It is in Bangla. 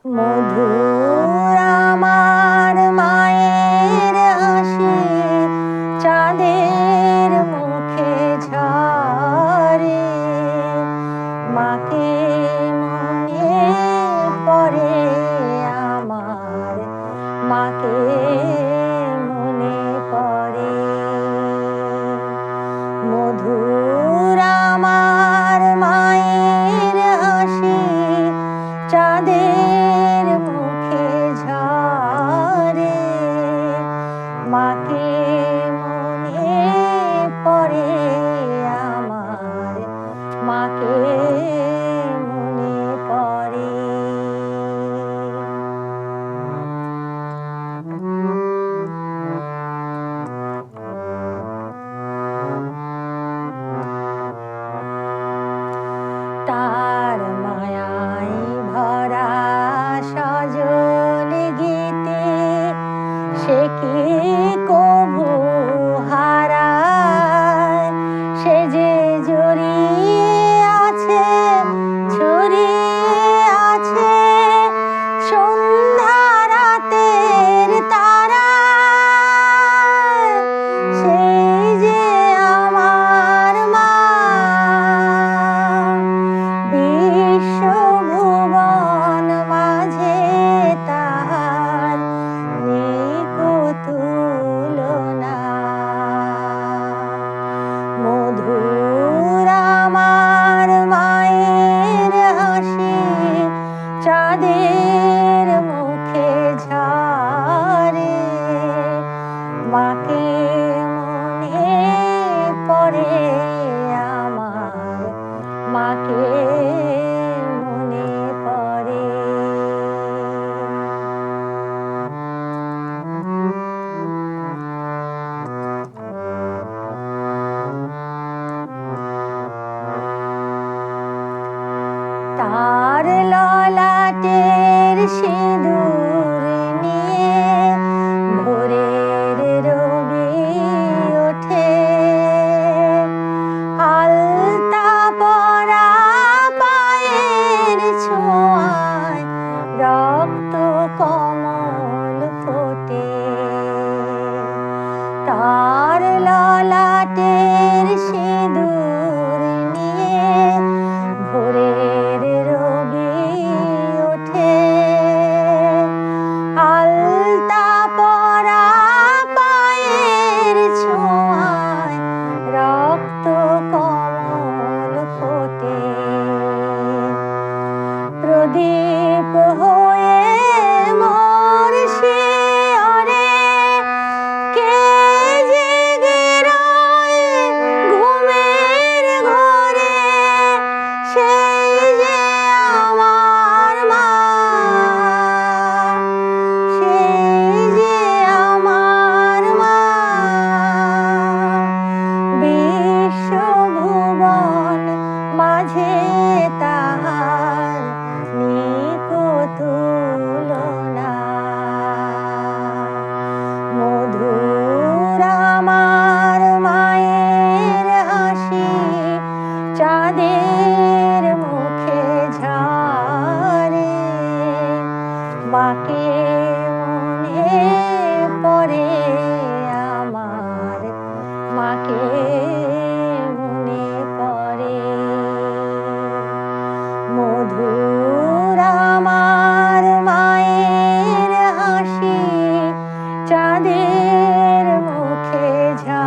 মধুর আমার মায়ের হাসি চাঁদের মুখে ঝরে, মাকে মনে পড়ে আমার, মাকে মনে পড়ে। মধুর আমার মায়ের হাসি চাঁদের মুখে ঝরে, মাকে মনে পড়ে আমার, মাকে মনে পড়ে। তার মায়ায় ভরা সজল গীতে সে কি কভু হারায়, সে যে জড়িয়ে আছে ছড়িয়ে আছে সন্ধ্যা রাতের তারায়, সেই যে আমার মা। বিশ্বভুবন মাঝে তাহার নেই কো তুলনা। মধুর আমার মায়ের হাসি চাঁদের মুখে ঝরে, মাকে মনে পড়ে আমার, মাকে মনে পড়ে। তার ললাটের সিঁদুর নিয়ে ভোরের রবি ওঠে, আলতা পরা পায়ের ছোঁয়ায় রক্ত কমল ফোটে। তার ললাটের সিঁদুর নিয়ে ভোরের রবি ওঠে, আলতা পরা পায়ের ছোঁয়ায় রক্ত কমল ফোটে। প্রদীপ হয়ে মোর শিয়রে কে জেগে রয় ঘুমের ঘরে, সেই যে আমার মা, সেই যে আমার মা। বিশ্বভুবন মাঝে তাহার নেই কো তুলনা। মধুর আমার মায়ের হাসি চাঁদের মুখে ঝরে, মাকে মনে পড়ে আমার, মাকে মনে পড়ে। মধুর আমার মায়ের হাসি চাঁদের মুখে ঝরে।